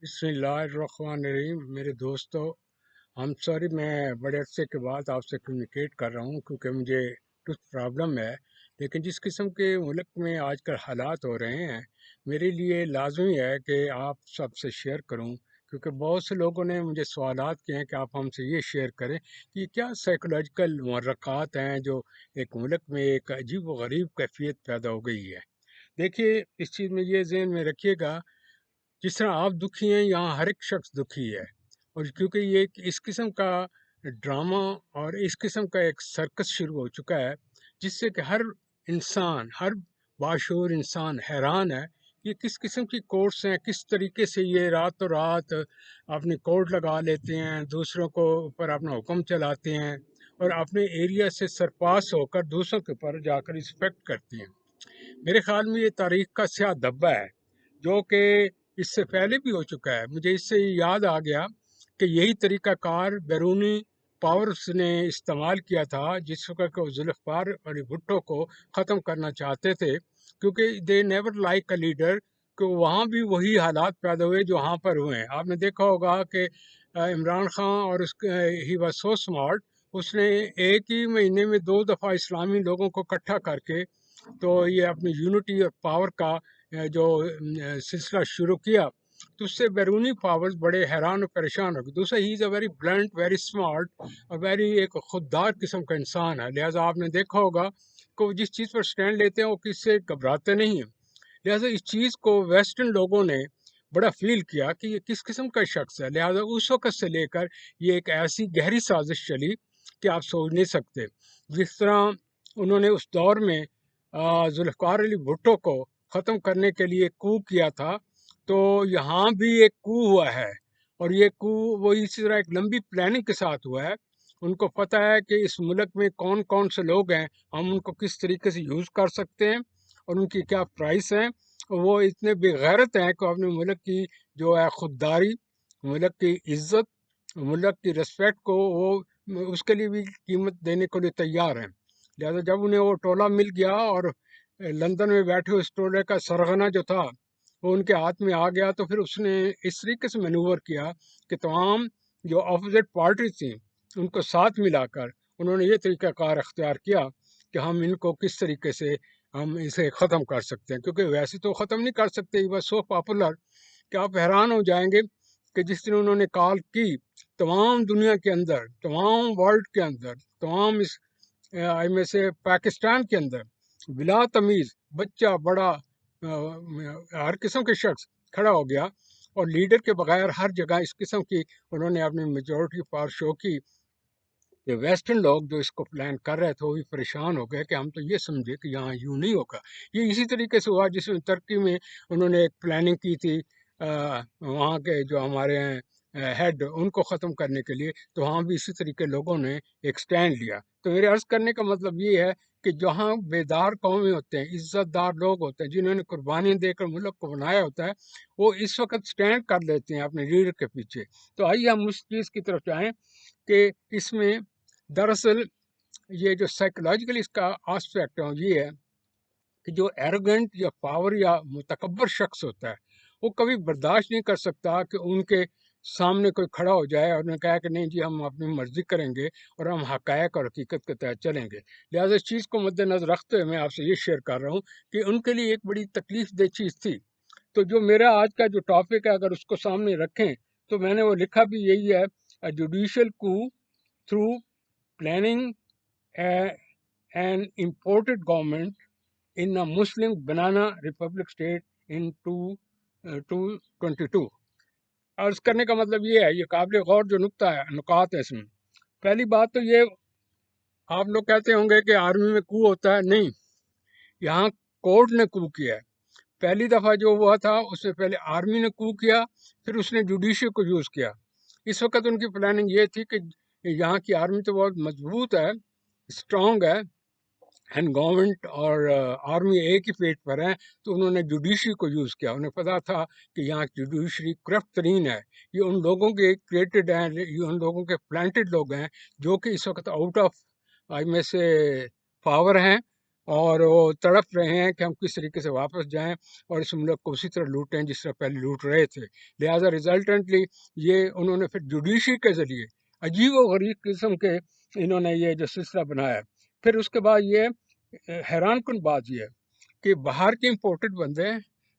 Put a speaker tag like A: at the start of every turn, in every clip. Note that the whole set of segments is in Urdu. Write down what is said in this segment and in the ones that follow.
A: بسم اللہ الرحمن الرحیم میرے دوستو، سوری میں بڑے عرصے کے بعد آپ سے کمیونیکیٹ کر رہا ہوں کیونکہ مجھے کچھ پرابلم ہے. لیکن جس قسم کے ملک میں آج کل حالات ہو رہے ہیں، میرے لیے لازمی ہے کہ آپ سب سے شیئر کروں، کیونکہ بہت سے لوگوں نے مجھے سوالات کیے ہیں کہ آپ ہم سے یہ شیئر کریں کہ کیا سائیکولوجیکل محرکات ہیں جو ایک ملک میں ایک عجیب و غریب کیفیت پیدا ہو گئی ہے. دیکھیے، اس چیز میں یہ ذہن میں رکھیے گا، جس طرح آپ دکھی ہیں یہاں ہر ایک شخص دکھی ہے. اور کیونکہ یہ اس قسم کا ڈرامہ اور اس قسم کا ایک سرکس شروع ہو چکا ہے، جس سے کہ ہر انسان، ہر باشعور انسان حیران ہے. یہ کس قسم کی کورٹس ہیں، کس طریقے سے یہ رات و رات اپنی کورٹ لگا لیتے ہیں، دوسروں کو اوپر اپنا حکم چلاتے ہیں اور اپنے ایریا سے سرپاس ہو کر دوسروں کے اوپر جا کر انسپیکٹ کرتے ہیں. میرے خیال میں یہ تاریخ کا سیاہ دھبا ہے جو کہ اس سے پہلے بھی ہو چکا ہے. مجھے اس سے یاد آ گیا کہ یہی طریقہ کار بیرونی پاورز نے استعمال کیا تھا جس وقت وہ ذوالفقار علی بھٹو کو ختم کرنا چاہتے تھے، کیونکہ they never like a leader, کہ وہاں بھی وہی حالات پیدا ہوئے جو وہاں پر ہوئے ہیں. آپ نے دیکھا ہوگا کہ عمران خان اور اس کے ہی واز سو اسمارٹ، اس نے ایک ہی مہینے میں 2 دفعہ اسلامی لوگوں کو اکٹھا کر کے تو یہ اپنی یونٹی اور پاور کا جو سلسلہ شروع کیا، تو اس سے بیرونی پاورز بڑے حیران و پریشان ہو گئے. دوسرا، he is a very blunt, very smart اور ویری ایک خوددار قسم کا انسان ہے. لہٰذا آپ نے دیکھا ہوگا کہ وہ جس چیز پر سٹینڈ لیتے ہیں وہ کس سے گھبراتے نہیں ہیں. لہٰذا اس چیز کو ویسٹرن لوگوں نے بڑا فیل کیا کہ یہ کس قسم کا شخص ہے. لہٰذا اس وقت سے لے کر یہ ایک ایسی گہری سازش چلی کہ آپ سوچ نہیں سکتے. جس طرح انہوں نے اس دور میں ذوالفقار علی بھٹو کو ختم کرنے کے لیے کو کیا تھا، تو یہاں بھی ایک کو ہوا ہے. اور یہ کو وہ اسی طرح ایک لمبی پلاننگ کے ساتھ ہوا ہے. ان کو پتہ ہے کہ اس ملک میں کون کون سے لوگ ہیں، ہم ان کو کس طریقے سے یوز کر سکتے ہیں اور ان کی کیا پرائس ہیں. وہ اتنے بے غیرت ہیں کہ اپنے ملک کی جو ہے خودداری، ملک کی عزت، ملک کی رسپیکٹ کو وہ اس کے لیے بھی قیمت دینے کے لیے تیار ہیں. لہٰذا جب انہیں وہ ٹولہ مل گیا اور لندن میں بیٹھے اس ٹولے کا سرغنہ جو تھا وہ ان کے ہاتھ میں آ گیا، تو پھر اس نے اس طریقے سے مینوور کیا کہ تمام جو اپوزٹ پارٹی تھیں ان کو ساتھ ملا کر انہوں نے یہ طریقہ کار اختیار کیا کہ ہم ان کو کس طریقے سے ہم اسے ختم کر سکتے ہیں. کیونکہ ویسے تو ختم نہیں کر سکتے، یہ بس سو پاپولر کہ آپ حیران ہو جائیں گے کہ جس دن انہوں نے کال کی، تمام دنیا کے اندر، تمام ورلڈ کے اندر، تمام اس میں سے پاکستان کے اندر بلا تمیز بچہ بڑا ہر قسم کے شخص کھڑا ہو گیا اور لیڈر کے بغیر ہر جگہ اس قسم کی انہوں نے اپنی میجورٹی پاور شو کی کہ ویسٹرن لوگ جو اس کو پلان کر رہے تھے وہ بھی پریشان ہو گئے کہ ہم تو یہ سمجھے کہ یہاں یوں نہیں ہوگا. یہ اسی طریقے سے ہوا جس میں ترکی میں انہوں نے ایک پلاننگ کی تھی وہاں کے جو ہمارے ہیں ہیڈ ان کو ختم کرنے کے لیے، تو وہاں بھی اسی طریقے لوگوں نے ایک سٹینڈ لیا. تو میرے عرض کرنے کا مطلب یہ ہے کہ جہاں بیدار قومیں ہوتے ہیں، عزت دار لوگ ہوتے ہیں جنہوں نے قربانی دے کر ملک کو بنایا ہوتا ہے، وہ اس وقت سٹینڈ کر لیتے ہیں اپنے لیڈر کے پیچھے. تو آئیے ہم اس چیز کی طرف جائیں کہ اس میں دراصل یہ جو سائیکولوجیکل اس کا آسپیکٹ ہے یہ ہے کہ جو ایروگنٹ یا پاور یا متکبر شخص ہوتا ہے وہ کبھی برداشت نہیں کر سکتا کہ ان کے سامنے کوئی کھڑا ہو جائے اور انہوں نے کہا کہ نہیں جی ہم اپنی مرضی کریں گے اور ہم حقائق اور حقیقت کے تحت چلیں گے. لہٰذا اس چیز کو مد نظر رکھتے ہوئے میں آپ سے یہ شیئر کر رہا ہوں کہ ان کے لیے ایک بڑی تکلیف دہ چیز تھی. تو جو میرا آج کا جو ٹاپک ہے اگر اس کو سامنے رکھیں تو میں نے وہ لکھا بھی یہی ہے، جوڈیشل کو through planning an imported government in a Muslim banana republic state in 2022. عرض کرنے کا مطلب یہ ہے، یہ قابل غور جو نکات ہے اس میں. پہلی بات تو یہ، آپ لوگ کہتے ہوں گے کہ آرمی میں کو ہوتا ہے. نہیں، یہاں کورٹ نے کو کیا ہے. پہلی دفعہ جو ہوا تھا اس میں پہلے آرمی نے کو کیا، پھر اس نے جوڈیشل کو یوز کیا. اس وقت ان کی پلاننگ یہ تھی کہ یہاں کی آرمی تو بہت مضبوط ہے، اسٹرانگ ہے، اینڈ گورنمنٹ اور آرمی ایک ہی پیٹ پر ہیں، تو انہوں نے جوڈیشری کو یوز کیا. انہیں پتا تھا کہ یہاں جوڈیشری کرپٹ ترین ہے، یہ ان لوگوں کے کریٹڈ ہیں، یہ ان لوگوں کے پلانٹڈ لوگ ہیں جو کہ اس وقت آؤٹ آف میں سے پاور ہیں اور وہ تڑپ رہے ہیں کہ ہم کس طریقے سے واپس جائیں اور اس ملک کو اسی طرح لوٹیں جس طرح پہلے لوٹ رہے تھے. لہٰذا ریزلٹنٹلی یہ انہوں نے پھر جوڈیشری کے ذریعے عجیب و غریب قسم کے انہوں نے یہ جو سلسلہ بنایا. پھر اس کے بعد یہ حیران کن بات یہ ہے کہ باہر کے امپورٹڈ بندے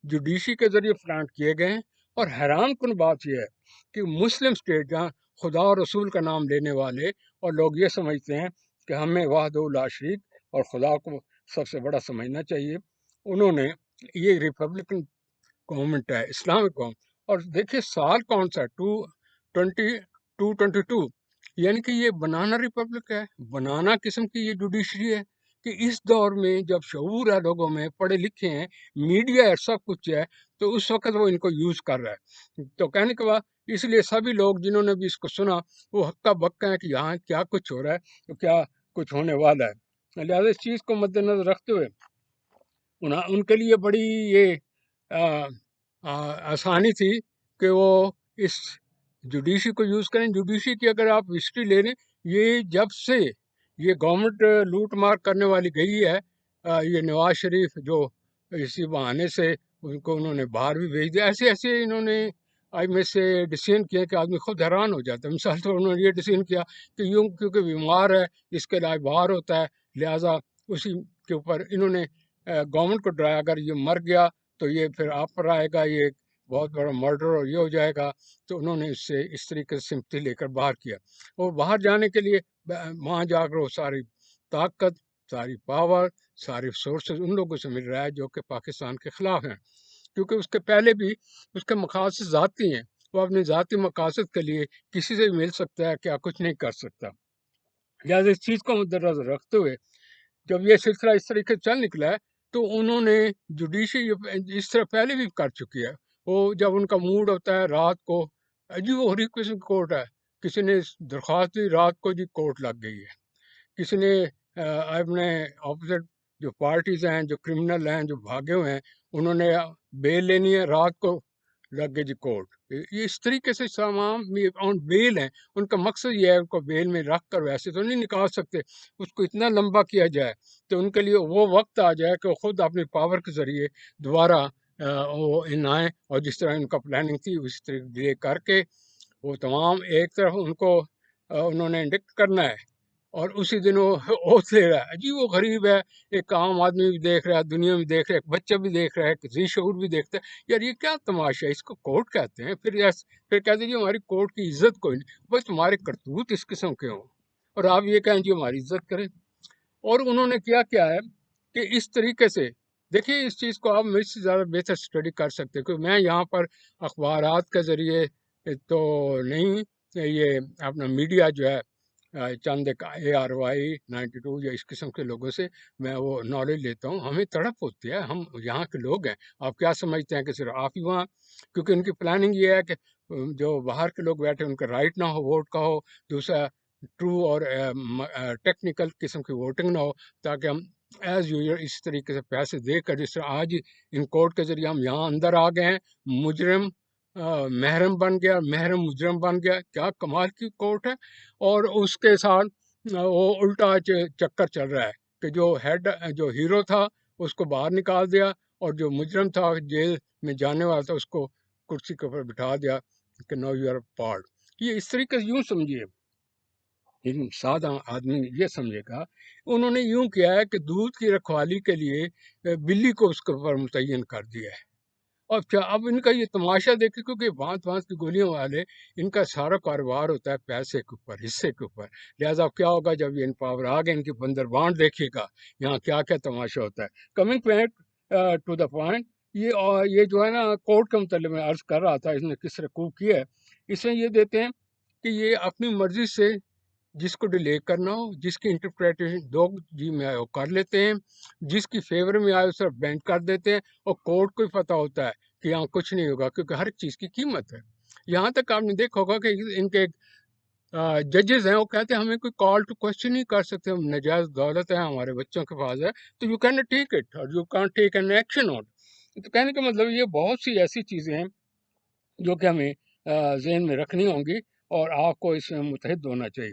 A: جوڈیشری کے ذریعے پلانٹ کیے گئے ہیں. اور حیران کن بات یہ ہے کہ مسلم اسٹیٹ جہاں خدا اور رسول کا نام لینے والے اور لوگ یہ سمجھتے ہیں کہ ہمیں وحدہ لا شریک اور خدا کو سب سے بڑا سمجھنا چاہیے، انہوں نے یہ ریپبلکن گورنمنٹ ہے، اسلامک گورنمنٹ. اور دیکھیے سال کون سا ہے، 222، یعنی کہ یہ بنانا ریپبلک ہے، بنانا قسم کی یہ جوڈیشری ہے کہ اس دور میں جب شعور ہے لوگوں میں، پڑھے لکھے ہیں، میڈیا ہے، سب کچھ ہے، تو اس وقت وہ ان کو یوز کر رہا ہے. تو کہنے کے بعد اس لیے سبھی لوگ جنہوں نے بھی اس کو سنا وہ ہکا بکا ہے کہ یہاں کیا کچھ ہو رہا ہے تو کیا کچھ ہونے والا ہے. لہٰذا اس چیز کو مد نظر رکھتے ہوئے ان کے لیے بڑی یہ آسانی تھی کہ وہ اس جوڈیشری کو یوز کریں. جوڈیشری کی اگر آپ ہسٹری لے لیں، یہ جب سے یہ گورنمنٹ لوٹ مار کرنے والی گئی ہے، یہ نواز شریف جو اسی بہانے سے ان کو انہوں نے باہر بھی بھیج دیا، ایسے ایسے انہوں نے آج میں سے ڈیسیژن کیا کہ آدمی خود حیران ہو جاتا ہے. مثال طور انہوں نے یہ ڈیسیژن کیا کہ یوں کیونکہ بیمار ہے اس کے علاج باہر ہوتا ہے، لہٰذا اسی کے اوپر انہوں نے گورنمنٹ کو ڈرایا اگر یہ مر گیا تو یہ پھر آپ پر آئے گا، یہ بہت بڑا مرڈر اور یہ ہو جائے گا. تو انہوں نے اس سے اس طریقے سے سمپتی لے کر باہر کیا. اور باہر جانے کے لیے وہاں جا کر وہ ساری طاقت، ساری پاور، سارے سورسز ان لوگوں سے مل رہا ہے جو کہ پاکستان کے خلاف ہیں، کیونکہ اس کے پہلے بھی اس کے مقاصد ذاتی ہیں. وہ اپنے ذاتی مقاصد کے لیے کسی سے بھی مل سکتا ہے، کیا کچھ نہیں کر سکتا. لہٰذا اس چیز کو مدنظر رکھتے ہوئے جب یہ سلسلہ اس طریقے سے چل نکلا ہے تو انہوں نے جوڈیشری اس طرح پہلے بھی کر چکی ہے. وہ جب ان کا موڈ ہوتا ہے رات کو عجیب و غریب قسم کی کورٹ ہے، کسی نے درخواست دی رات کو جی کورٹ لگ گئی ہے، کسی نے اپنے اپوزٹ جو پارٹیز ہیں، جو کرمنل ہیں، جو بھاگے ہوئے ہیں، انہوں نے بیل لینی ہے، رات کو لگ گئی جی کورٹ. یہ اس طریقے سے تمام آن بیل ہیں. ان کا مقصد یہ ہے ان کو بیل میں رکھ کر ویسے تو نہیں نکال سکتے، اس کو اتنا لمبا کیا جائے تو ان کے لیے وہ وقت آ جائے کہ وہ خود اپنی پاور کے ذریعے دوبارہ وہ ان آئیں اور جس طرح ان کا پلاننگ تھی اسی طرح ڈیلے کر کے وہ تمام ایک طرف ان کو انہوں نے انڈکٹ کرنا ہے اور اسی دن وہ اوتھ لے رہا ہے. عجیب و غریب ہے. ایک عام آدمی بھی دیکھ رہا ہے، دنیا بھی دیکھ رہا ہے، ایک بچہ بھی دیکھ رہا ہے، ایک ذی شعور بھی دیکھتا ہے یار یہ کیا تماشا ہے، اس کو کورٹ کہتے ہیں. پھر کہتے ہیں جی ہماری کورٹ کی عزت کوئی نہیں. بس تمہارے کرتوت اس قسم کے ہوں اور آپ یہ کہیں جی ہماری عزت کریں. اور انہوں نے کیا ہے کہ اس طریقے سے دیکھیے اس چیز کو آپ مجھ سے زیادہ بہتر اسٹڈی کر سکتے ہیں کیونکہ میں یہاں پر اخبارات کے ذریعے تو نہیں، یہ اپنا میڈیا جو ہے چند ایک ARY 92 یا اس قسم کے لوگوں سے میں وہ نالج لیتا ہوں. ہمیں تڑپ ہوتی ہے، ہم یہاں کے لوگ ہیں. آپ کیا سمجھتے ہیں کہ صرف آپ ہی وہاں، کیونکہ ان کی پلاننگ یہ ہے کہ جو باہر کے لوگ بیٹھے ان کا رائٹ نہ ہو ووٹ کا ہو، دوسرا ٹرو اور ٹیکنیکل قسم کی ووٹنگ نہ ہو، تاکہ ہم ایز یوزل اس طریقے سے پیسے دے کر جس طرح آج ان کورٹ کے ذریعے ہم یہاں اندر آ گئے ہیں، مجرم محرم بن گیا، محرم مجرم بن گیا. کیا کمال کی کورٹ ہے. اور اس کے ساتھ وہ الٹا چکر چل رہا ہے کہ جو ہیرو تھا اس کو باہر نکال دیا اور جو مجرم تھا جیل میں جانے والا تھا اس کو کرسی کے اوپر بٹھا دیا کہ نو یو آر پارٹ. یہ اس طریقے سے یوں سمجھیے، لیکن سادہ آدمی یہ سمجھے گا انہوں نے یوں کیا ہے کہ دودھ کی رکھوالی کے لیے بلی کو اس کے اوپر متعین کر دیا ہے. اور اب ان کا یہ تماشا دیکھیں کیونکہ بھانت بھانت کی گولیوں والے ان کا سارا کاروبار ہوتا ہے پیسے کے اوپر، حصے کے اوپر. لہٰذا اب کیا ہوگا جب یہ ان پاور آ گئے، ان کی بندر بانٹ دیکھیے گا یہاں کیا کیا تماشا ہوتا ہے. Coming back to the point, یہ جو ہے نا کورٹ کے متعلق میں عرض کر رہا تھا اس نے کس طرح کو کیا ہے. اس میں یہ دیتے ہیں کہ یہ اپنی مرضی سے جس کو ڈیلے کرنا ہو، جس کی انٹرپریٹیشن دو جی میں آئے وہ کر لیتے ہیں، جس کی فیور میں آئے اس بینڈ کر دیتے ہیں. اور کورٹ کو ہی پتہ ہوتا ہے کہ یہاں کچھ نہیں ہوگا کیونکہ ہر چیز کی قیمت ہے. یہاں تک آپ نے دیکھا ہوگا کہ ان کے ججز ہیں وہ کہتے ہیں ہمیں کوئی کال ٹو کوشچن نہیں کر سکتے، ہم نجائز دولت ہے ہمارے بچوں کے پاس ہے تو یو کین ٹیک اٹ اور یو کان ٹیک این ایکشن آن. تو کہنے کا مطلب یہ بہت سی ایسی چیزیں ہیں جو کہ ہمیں ذہن میں رکھنی ہوں گی اور آپ کو اس میں متحد ہونا چاہیے.